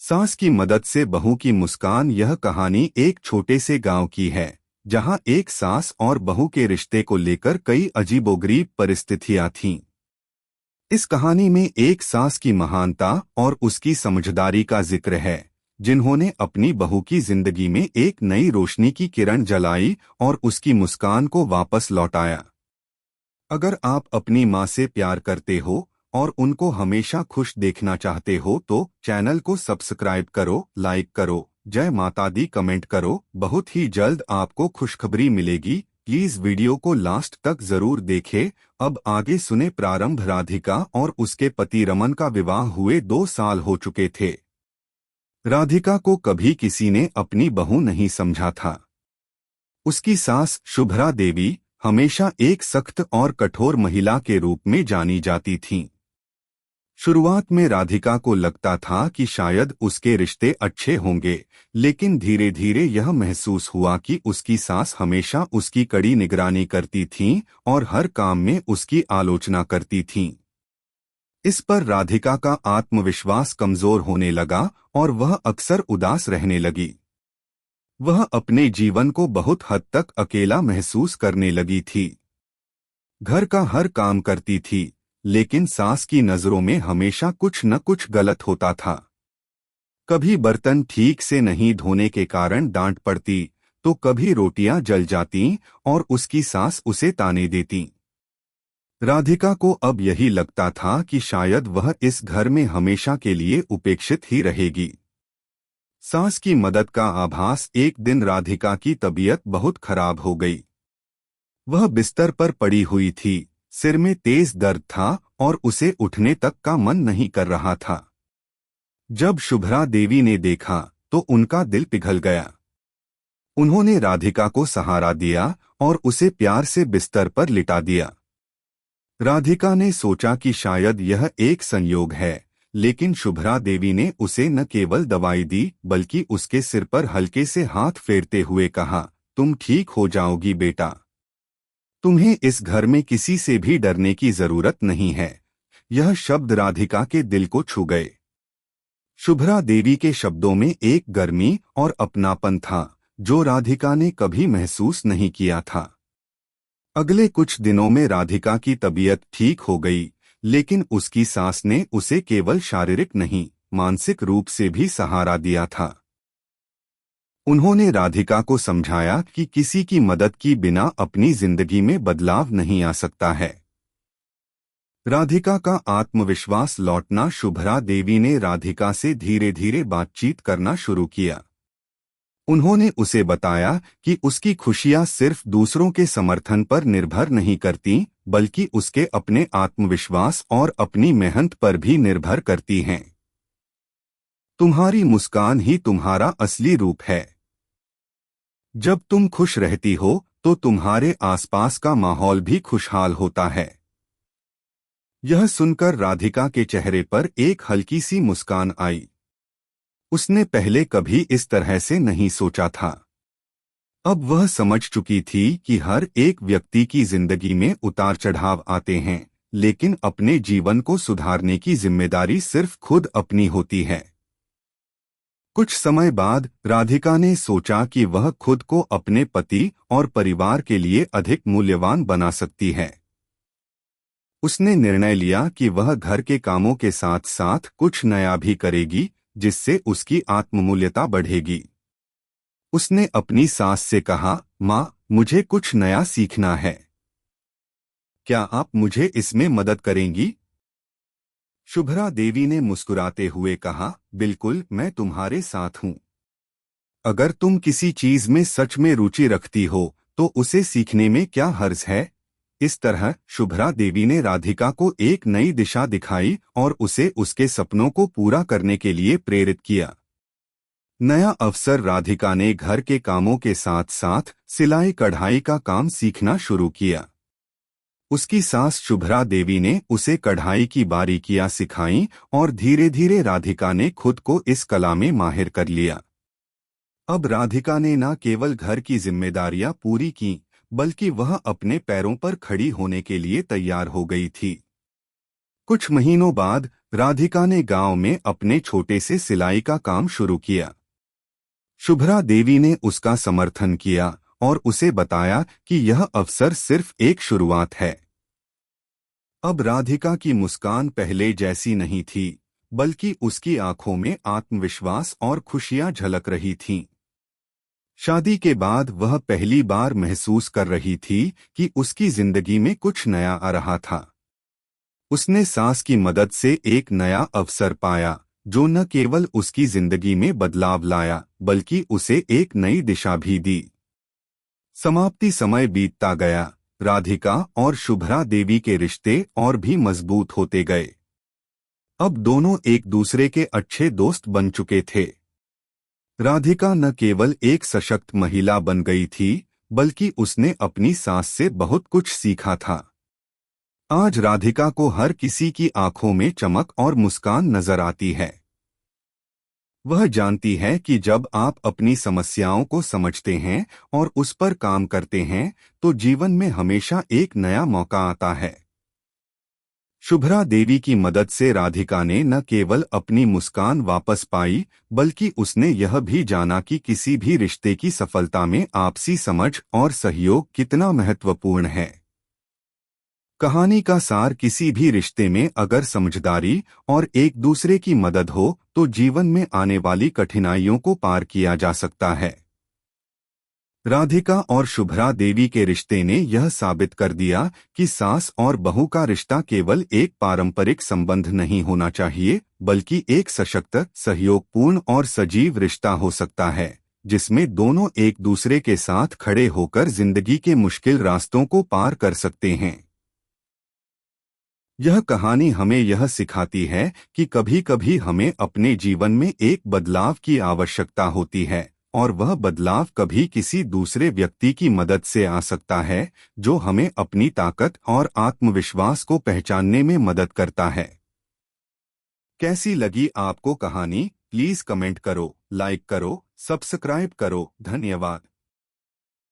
सास की मदद से बहू की मुस्कान। यह कहानी एक छोटे से गांव की है जहां एक सास और बहू के रिश्ते को लेकर कई अजीबोगरीब परिस्थितियां थीं। इस कहानी में एक सास की महानता और उसकी समझदारी का जिक्र है, जिन्होंने अपनी बहू की जिंदगी में एक नई रोशनी की किरण जलाई और उसकी मुस्कान को वापस लौटाया। अगर आप अपनी माँ से प्यार करते हो और उनको हमेशा खुश देखना चाहते हो तो चैनल को सब्सक्राइब करो, लाइक करो, जय माता दी कमेंट करो। बहुत ही जल्द आपको खुशखबरी मिलेगी। प्लीज वीडियो को लास्ट तक जरूर देखें। अब आगे सुने प्रारंभ। राधिका और उसके पति रमन का विवाह हुए 2 साल हो चुके थे। राधिका को कभी किसी ने अपनी बहू नहीं समझा था। उसकी सास शुभ्रा देवी हमेशा एक सख्त और कठोर महिला के रूप में जानी जाती थीं। शुरुआत में राधिका को लगता था कि शायद उसके रिश्ते अच्छे होंगे, लेकिन धीरे धीरे यह महसूस हुआ कि उसकी सास हमेशा उसकी कड़ी निगरानी करती थीं और हर काम में उसकी आलोचना करती थीं। इस पर राधिका का आत्मविश्वास कमजोर होने लगा और वह अक्सर उदास रहने लगी। वह अपने जीवन को बहुत हद तक अकेला महसूस करने लगी थी। घर का हर काम करती थी, लेकिन सास की नजरों में हमेशा कुछ न कुछ गलत होता था। कभी बर्तन ठीक से नहीं धोने के कारण डांट पड़ती, तो कभी रोटियां जल जाती और उसकी सास उसे ताने देती। राधिका को अब यही लगता था कि शायद वह इस घर में हमेशा के लिए उपेक्षित ही रहेगी। सास की मदद का आभास। एक दिन राधिका की तबीयत बहुत खराब हो गई। वह बिस्तर पर पड़ी हुई थी, सिर में तेज दर्द था और उसे उठने तक का मन नहीं कर रहा था। जब शुभ्रा देवी ने देखा तो उनका दिल पिघल गया। उन्होंने राधिका को सहारा दिया और उसे प्यार से बिस्तर पर लिटा दिया। राधिका ने सोचा कि शायद यह एक संयोग है, लेकिन शुभ्रा देवी ने उसे न केवल दवाई दी बल्कि उसके सिर पर हल्के से हाथ फेरते हुए कहा, तुम ठीक हो जाओगी बेटा। तुम्हें इस घर में किसी से भी डरने की जरूरत नहीं है। यह शब्द राधिका के दिल को छू गए। शुभ्रा देवी के शब्दों में एक गर्मी और अपनापन था जो राधिका ने कभी महसूस नहीं किया था। अगले कुछ दिनों में राधिका की तबीयत ठीक हो गई, लेकिन उसकी सास ने उसे केवल शारीरिक नहीं, मानसिक रूप से भी सहारा दिया था। उन्होंने राधिका को समझाया कि किसी की मदद की बिना अपनी जिंदगी में बदलाव नहीं आ सकता है। राधिका का आत्मविश्वास लौटना। शुभ्रा देवी ने राधिका से धीरे धीरे बातचीत करना शुरू किया। उन्होंने उसे बताया कि उसकी खुशियां सिर्फ दूसरों के समर्थन पर निर्भर नहीं करती, बल्कि उसके अपने आत्मविश्वास और अपनी मेहनत पर भी निर्भर करती हैं। तुम्हारी मुस्कान ही तुम्हारा असली रूप है। जब तुम खुश रहती हो तो तुम्हारे आसपास का माहौल भी खुशहाल होता है। यह सुनकर राधिका के चेहरे पर एक हल्की सी मुस्कान आई। उसने पहले कभी इस तरह से नहीं सोचा था। अब वह समझ चुकी थी कि हर एक व्यक्ति की जिंदगी में उतार चढ़ाव आते हैं, लेकिन अपने जीवन को सुधारने की जिम्मेदारी सिर्फ खुद अपनी होती है। कुछ समय बाद राधिका ने सोचा कि वह खुद को अपने पति और परिवार के लिए अधिक मूल्यवान बना सकती है। उसने निर्णय लिया कि वह घर के कामों के साथ साथ कुछ नया भी करेगी, जिससे उसकी आत्ममूल्यता बढ़ेगी। उसने अपनी सास से कहा, माँ, मुझे कुछ नया सीखना है। क्या आप मुझे इसमें मदद करेंगी? शुभ्रा देवी ने मुस्कुराते हुए कहा, बिल्कुल, मैं तुम्हारे साथ हूँ। अगर तुम किसी चीज में सच में रुचि रखती हो तो उसे सीखने में क्या हर्ज है। इस तरह शुभ्रा देवी ने राधिका को एक नई दिशा दिखाई और उसे उसके सपनों को पूरा करने के लिए प्रेरित किया। नया अवसर। राधिका ने घर के कामों के साथ साथ सिलाई कढ़ाई का काम सीखना शुरू किया। उसकी सास शुभ्रा देवी ने उसे कढ़ाई की बारीकियां सिखाईं और धीरे धीरे राधिका ने खुद को इस कला में माहिर कर लिया। अब राधिका ने न केवल घर की जिम्मेदारियां पूरी की, बल्कि वह अपने पैरों पर खड़ी होने के लिए तैयार हो गई थी। कुछ महीनों बाद राधिका ने गांव में अपने छोटे से सिलाई का काम शुरू किया। शुभ्रा देवी ने उसका समर्थन किया और उसे बताया कि यह अवसर सिर्फ एक शुरुआत है। अब राधिका की मुस्कान पहले जैसी नहीं थी, बल्कि उसकी आंखों में आत्मविश्वास और खुशियां झलक रही थीं। शादी के बाद वह पहली बार महसूस कर रही थी कि उसकी जिंदगी में कुछ नया आ रहा था। उसने सास की मदद से एक नया अवसर पाया, जो न केवल उसकी जिंदगी में बदलाव लाया, बल्कि उसे एक नई दिशा भी दी। समाप्ति समय बीतता गया। राधिका और शुभ्रा देवी के रिश्ते और भी मजबूत होते गए। अब दोनों एक दूसरे के अच्छे दोस्त बन चुके थे। राधिका न केवल एक सशक्त महिला बन गई थी, बल्कि उसने अपनी सास से बहुत कुछ सीखा था। आज राधिका को हर किसी की आंखों में चमक और मुस्कान नजर आती है। वह जानती है कि जब आप अपनी समस्याओं को समझते हैं और उस पर काम करते हैं, तो जीवन में हमेशा एक नया मौका आता है। शुभ्रा देवी की मदद से राधिका ने न केवल अपनी मुस्कान वापस पाई, बल्कि उसने यह भी जाना कि किसी भी रिश्ते की सफलता में आपसी समझ और सहयोग कितना महत्वपूर्ण है। कहानी का सार, किसी भी रिश्ते में अगर समझदारी और एक दूसरे की मदद हो तो जीवन में आने वाली कठिनाइयों को पार किया जा सकता है। राधिका और शुभ्रा देवी के रिश्ते ने यह साबित कर दिया कि सास और बहू का रिश्ता केवल एक पारंपरिक संबंध नहीं होना चाहिए, बल्कि एक सशक्त, सहयोगपूर्ण और सजीव रिश्ता हो सकता है, जिसमें दोनों एक दूसरे के साथ खड़े होकर जिंदगी के मुश्किल रास्तों को पार कर सकते हैं। यह कहानी हमें यह सिखाती है कि कभी-कभी हमें अपने जीवन में एक बदलाव की आवश्यकता होती है, और वह बदलाव कभी किसी दूसरे व्यक्ति की मदद से आ सकता है, जो हमें अपनी ताकत और आत्मविश्वास को पहचानने में मदद करता है। कैसी लगी आपको कहानी? प्लीज कमेंट करो, लाइक करो, सब्सक्राइब करो। धन्यवाद।